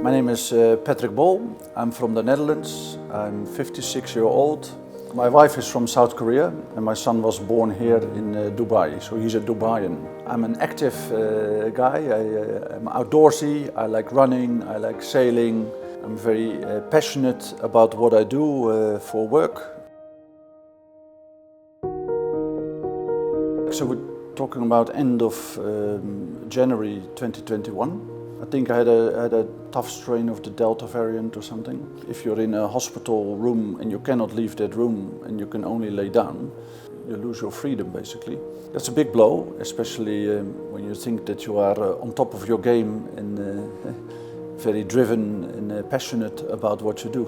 My name is Patrick Bol. I'm from the Netherlands. I'm 56 years old. My wife is from South Korea and my son was born here in Dubai, so he's a Dubaian. I'm an active guy. I'm outdoorsy. I like running, I like sailing. I'm very passionate about what I do for work. So we're talking about end of January 2021. I think I had a tough strain of the Delta variant or something. If you're in a hospital room and you cannot leave that room and you can only lay down, you lose your freedom basically. That's a big blow, especially when you think that you are on top of your game and very driven and passionate about what you do.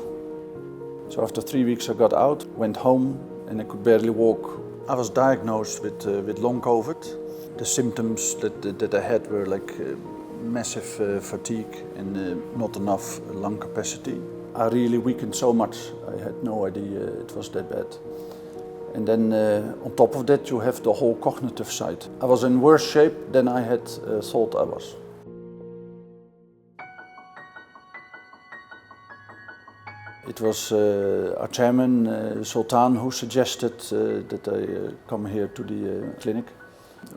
So after 3 weeks I got out, went home and I could barely walk. I was diagnosed with long COVID. The symptoms that I had were like massive fatigue and not enough lung capacity. I really weakened so much, I had no idea it was that bad. And then on top of that you have the whole cognitive side. I was in worse shape than I had thought I was. It was our chairman, Sultan, who suggested that I come here to the clinic.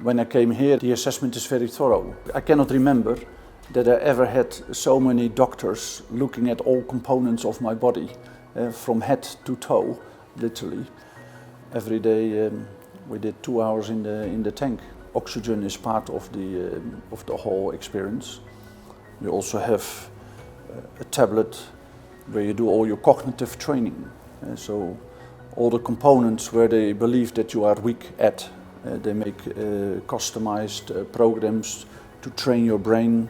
When I came here, the assessment is very thorough. I cannot remember that I ever had so many doctors looking at all components of my body, from head to toe, literally. Every day we did 2 hours in the tank. Oxygen is part of the whole experience. You also have a tablet where you do all your cognitive training. So all the components where they believe that you are weak at, they make customized programs to train your brain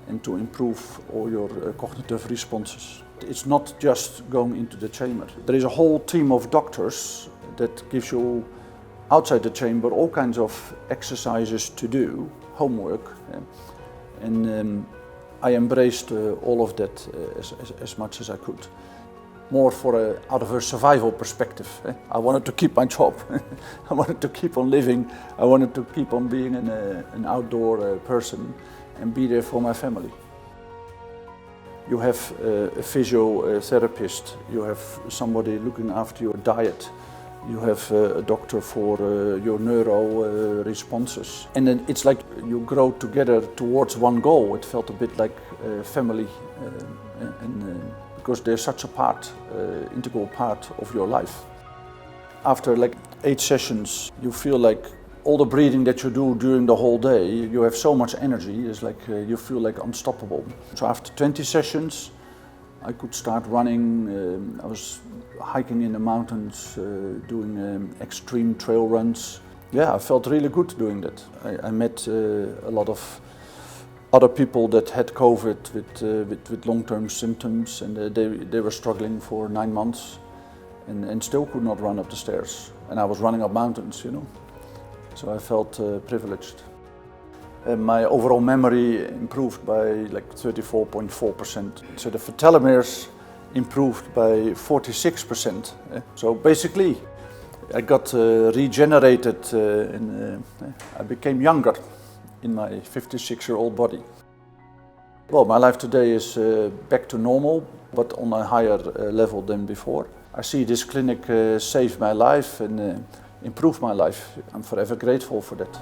and to improve all your cognitive responses. It's not just going into the chamber. There is a whole team of doctors that gives you outside the chamber all kinds of exercises to do, homework. And I embraced all of that as much as I could. More out of a survival perspective. I wanted to keep my job. I wanted to keep on living. I wanted to keep on being an outdoor person and be there for my family. You have a physiotherapist. You have somebody looking after your diet. You have a doctor for your neuro responses. And then it's like you grow together towards one goal. It felt a bit like family, because they're such a integral part of your life. After like 8 sessions, you feel like all the breathing that you do during the whole day, you have so much energy, it's like you feel like unstoppable. So after 20 sessions, I could start running. I was hiking in the mountains, doing extreme trail runs. Yeah, I felt really good doing that. I met a lot of other people that had COVID with long-term symptoms, and they were struggling for 9 months and still could not run up the stairs. And I was running up mountains, you know. So I felt privileged. My overall memory improved by like 34.4%. So the telomeres improved by 46%. So basically, I got regenerated and I became younger in my 56-year-old body. Well, my life today is back to normal, but on a higher level than before. I see this clinic save my life and improve my life. I'm forever grateful for that.